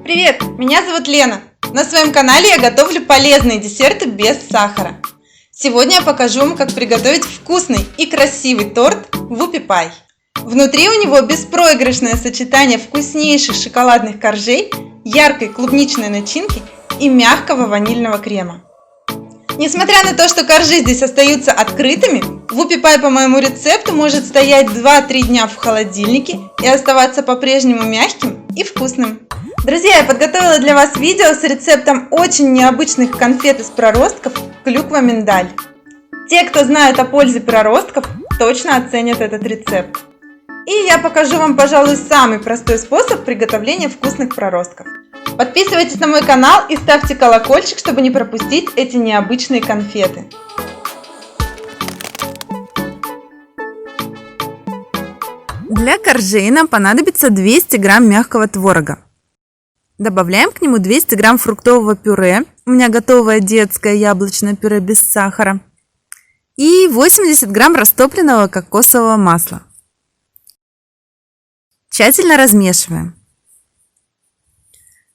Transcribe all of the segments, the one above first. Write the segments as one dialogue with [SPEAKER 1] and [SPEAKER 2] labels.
[SPEAKER 1] Привет, меня зовут Лена. На своем канале я готовлю полезные десерты без сахара. Сегодня я покажу вам, как приготовить вкусный и красивый торт Whoopie Pie. Внутри у него беспроигрышное сочетание вкуснейших шоколадных коржей, яркой клубничной начинки и мягкого ванильного крема. Несмотря на то, что коржи здесь остаются открытыми, Whoopie Pie по моему рецепту может стоять 2-3 дня в холодильнике и оставаться по-прежнему мягким и вкусным. Друзья, я подготовила для вас видео с рецептом очень необычных конфет из проростков клюква-миндаль. Те, кто знают о пользе проростков, точно оценят этот рецепт. И я покажу вам, пожалуй, самый простой способ приготовления вкусных проростков. Подписывайтесь на мой канал и ставьте колокольчик, чтобы не пропустить эти необычные конфеты. Для коржей нам понадобится 200 грамм мягкого творога. Добавляем к нему 200 грамм фруктового пюре. У меня готовое детское яблочное пюре без сахара. И 80 грамм растопленного кокосового масла. Тщательно размешиваем.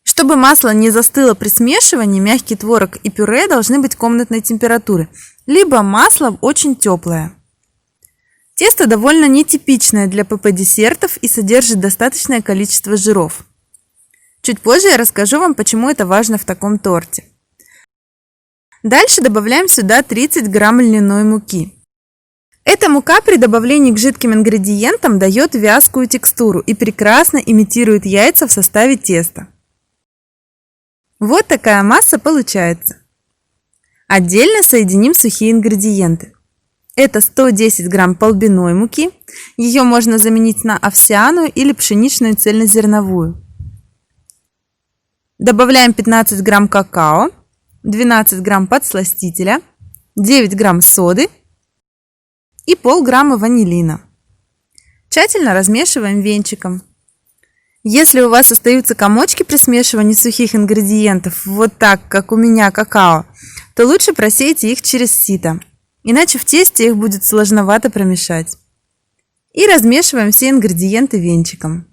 [SPEAKER 1] Чтобы масло не застыло при смешивании, мягкий творог и пюре должны быть комнатной температуры, либо масло очень теплое. Тесто довольно нетипичное для ПП-десертов и содержит достаточное количество жиров. Чуть позже я расскажу вам, почему это важно в таком торте. Дальше добавляем сюда 30 грамм льняной муки. Эта мука при добавлении к жидким ингредиентам дает вязкую текстуру и прекрасно имитирует яйца в составе теста. Вот такая масса получается. Отдельно соединим сухие ингредиенты. Это 110 грамм полбяной муки. Ее можно заменить на овсяную или пшеничную цельнозерновую. Добавляем 15 грамм какао, 12 грамм подсластителя, 9 грамм соды и полграмма ванилина. Тщательно размешиваем венчиком. Если у вас остаются комочки при смешивании сухих ингредиентов, вот так, как у меня какао, то лучше просейте их через сито, иначе в тесте их будет сложновато промешать. И размешиваем все ингредиенты венчиком.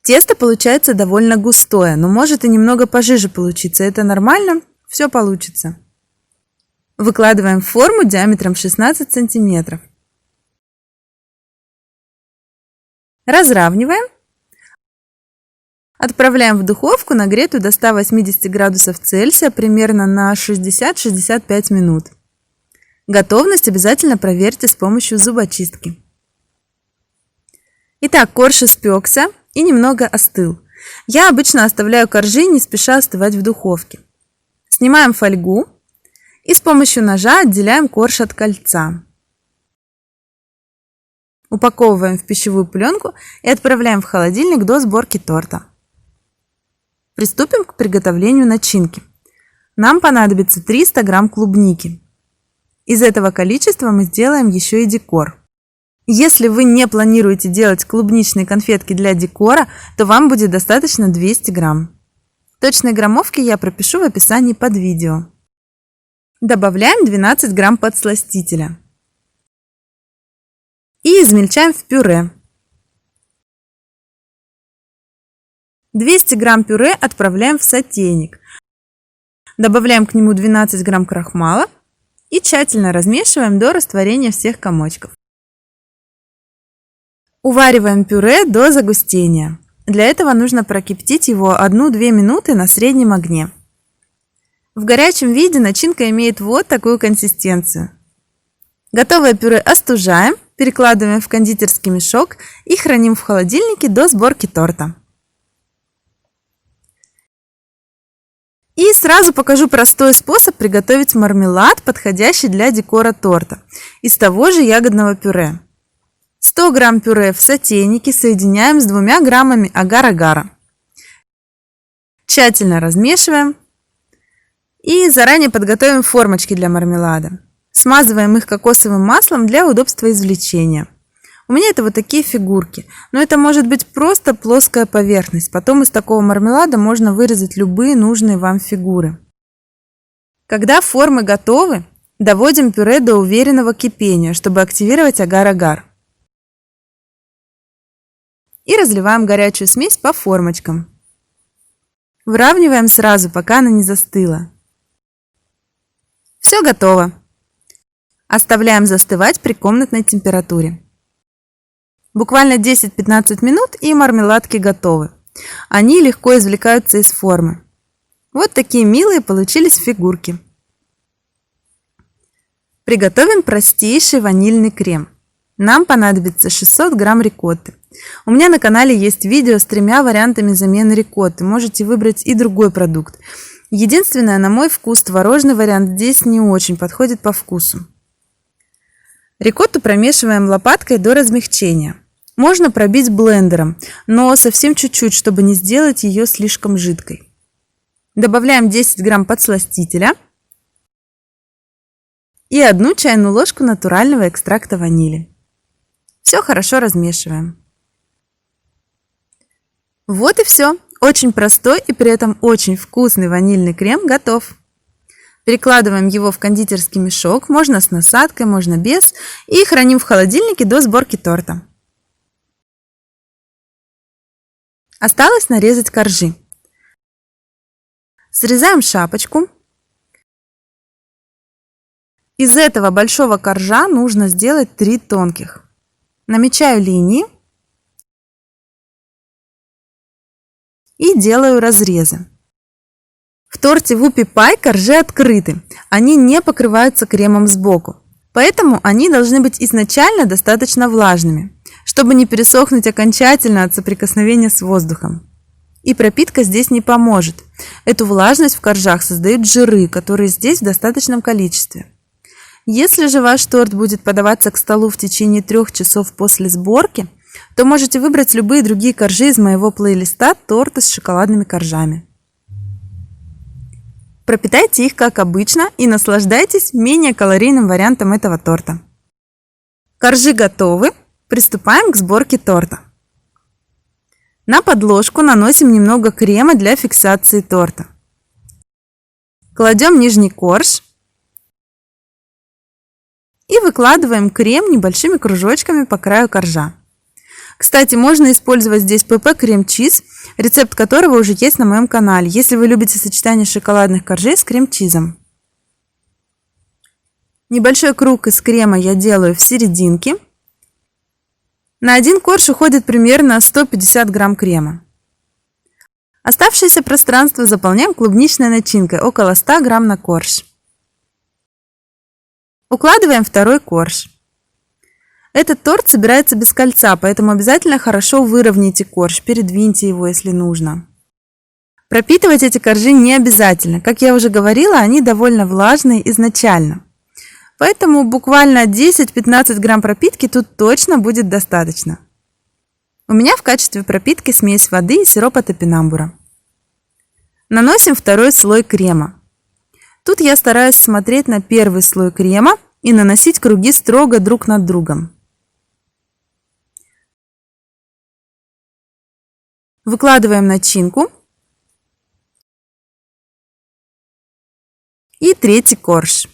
[SPEAKER 1] Тесто получается довольно густое, но может и немного пожиже получиться. Это нормально, все получится. Выкладываем в форму диаметром 16 сантиметров. Разравниваем. Отправляем в духовку, нагретую до 180 градусов Цельсия, примерно на 60-65 минут. Готовность обязательно проверьте с помощью зубочистки. Итак, корж испекся и немного остыл. Я обычно оставляю коржи не спеша остывать в духовке. Снимаем фольгу и с помощью ножа отделяем корж от кольца. Упаковываем в пищевую пленку и отправляем в холодильник до сборки торта. Приступим к приготовлению начинки. Нам понадобится 300 грамм клубники. Из этого количества мы сделаем еще и декор. Если вы не планируете делать клубничные конфетки для декора, то вам будет достаточно 200 грамм. Точные граммовки я пропишу в описании под видео. Добавляем 12 грамм подсластителя. И измельчаем в пюре. 200 грамм пюре отправляем в сотейник. Добавляем к нему 12 грамм крахмала и тщательно размешиваем до растворения всех комочков. Увариваем пюре до загустения. Для этого нужно прокипятить его 1-2 минуты на среднем огне. В горячем виде начинка имеет вот такую консистенцию. Готовое пюре остужаем, перекладываем в кондитерский мешок и храним в холодильнике до сборки торта. И сразу покажу простой способ приготовить мармелад, подходящий для декора торта, из того же ягодного пюре. 100 грамм пюре в сотейнике соединяем с 2 граммами агар-агара. Тщательно размешиваем и заранее подготовим формочки для мармелада. Смазываем их кокосовым маслом для удобства извлечения. У меня это вот такие фигурки, но это может быть просто плоская поверхность. Потом из такого мармелада можно вырезать любые нужные вам фигуры. Когда формы готовы, доводим пюре до уверенного кипения, чтобы активировать агар-агар. И разливаем горячую смесь по формочкам. Выравниваем сразу, пока она не застыла. Все готово. Оставляем застывать при комнатной температуре. Буквально 10-15 минут и мармеладки готовы. Они легко извлекаются из формы. Вот такие милые получились фигурки. Приготовим простейший ванильный крем. Нам понадобится 600 грамм рикотты. У меня на канале есть видео с 3 вариантами замены рикотты. Можете выбрать и другой продукт. Единственное, на мой вкус, творожный вариант здесь не очень подходит по вкусу. Рикотту промешиваем лопаткой до размягчения. Можно пробить блендером, но совсем чуть-чуть, чтобы не сделать ее слишком жидкой. Добавляем 10 грамм подсластителя и 1 чайную ложку натурального экстракта ванили. Все хорошо размешиваем. Вот и все. Очень простой и при этом очень вкусный ванильный крем готов. Перекладываем его в кондитерский мешок, можно с насадкой, можно без, и храним в холодильнике до сборки торта. Осталось нарезать коржи. Срезаем шапочку. Из этого большого коржа нужно сделать 3 тонких. Намечаю линии и делаю разрезы. В торте Whoopie Pie коржи открыты, они не покрываются кремом сбоку, поэтому они должны быть изначально достаточно влажными, чтобы не пересохнуть окончательно от соприкосновения с воздухом. И пропитка здесь не поможет. Эту влажность в коржах создают жиры, которые здесь в достаточном количестве. Если же ваш торт будет подаваться к столу в течение 3 часов после сборки, то можете выбрать любые другие коржи из моего плейлиста «Торты с шоколадными коржами». Пропитайте их как обычно и наслаждайтесь менее калорийным вариантом этого торта. Коржи готовы. Приступаем к сборке торта. На подложку наносим немного крема для фиксации торта. Кладем нижний корж и выкладываем крем небольшими кружочками по краю коржа. Кстати, можно использовать здесь ПП крем-чиз, рецепт которого уже есть на моем канале, если вы любите сочетание шоколадных коржей с крем-чизом. Небольшой круг из крема я делаю в серединке. На один корж уходит примерно 150 грамм крема. Оставшееся пространство заполняем клубничной начинкой, около 100 грамм на корж. Укладываем второй корж. Этот торт собирается без кольца, поэтому обязательно хорошо выровняйте корж, передвиньте его, если нужно. Пропитывать эти коржи не обязательно. Как я уже говорила, они довольно влажные изначально. Поэтому буквально 10-15 грамм пропитки тут точно будет достаточно. У меня в качестве пропитки смесь воды и сиропа топинамбура. Наносим второй слой крема. Тут я стараюсь смотреть на первый слой крема и наносить круги строго друг над другом. Выкладываем начинку. И третий корж.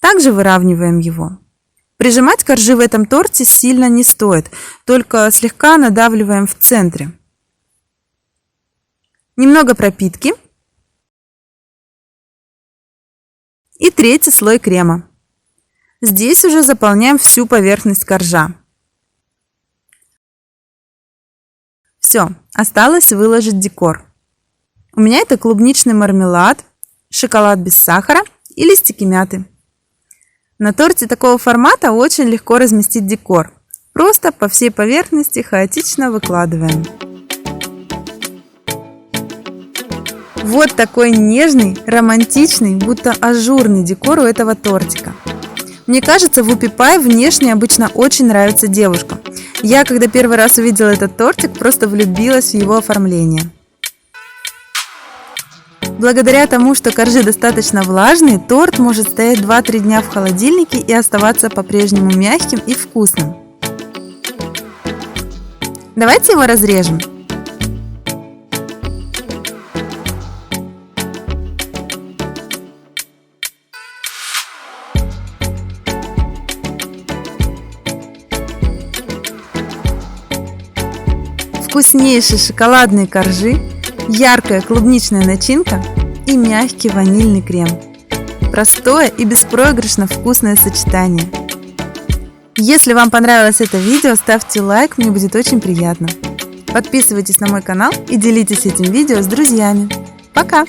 [SPEAKER 1] Также выравниваем его. Прижимать коржи в этом торте сильно не стоит, только слегка надавливаем в центре. Немного пропитки. И третий слой крема. Здесь уже заполняем всю поверхность коржа. Все, осталось выложить декор. У меня это клубничный мармелад, шоколад без сахара и листики мяты. На торте такого формата очень легко разместить декор. Просто по всей поверхности хаотично выкладываем. Вот такой нежный, романтичный, будто ажурный декор у этого тортика. Мне кажется, Whoopie Pie внешне обычно очень нравится девушкам. Я, когда первый раз увидела этот тортик, просто влюбилась в его оформление. Благодаря тому, что коржи достаточно влажные, торт может стоять 2-3 дня в холодильнике и оставаться по-прежнему мягким и вкусным. Давайте его разрежем. Вкуснейшие шоколадные коржи
[SPEAKER 2] яркая клубничная начинка и мягкий ванильный крем. Простое и беспроигрышно вкусное сочетание. Если вам понравилось это видео, ставьте лайк, мне будет очень приятно. Подписывайтесь на мой канал и делитесь этим видео с друзьями. Пока!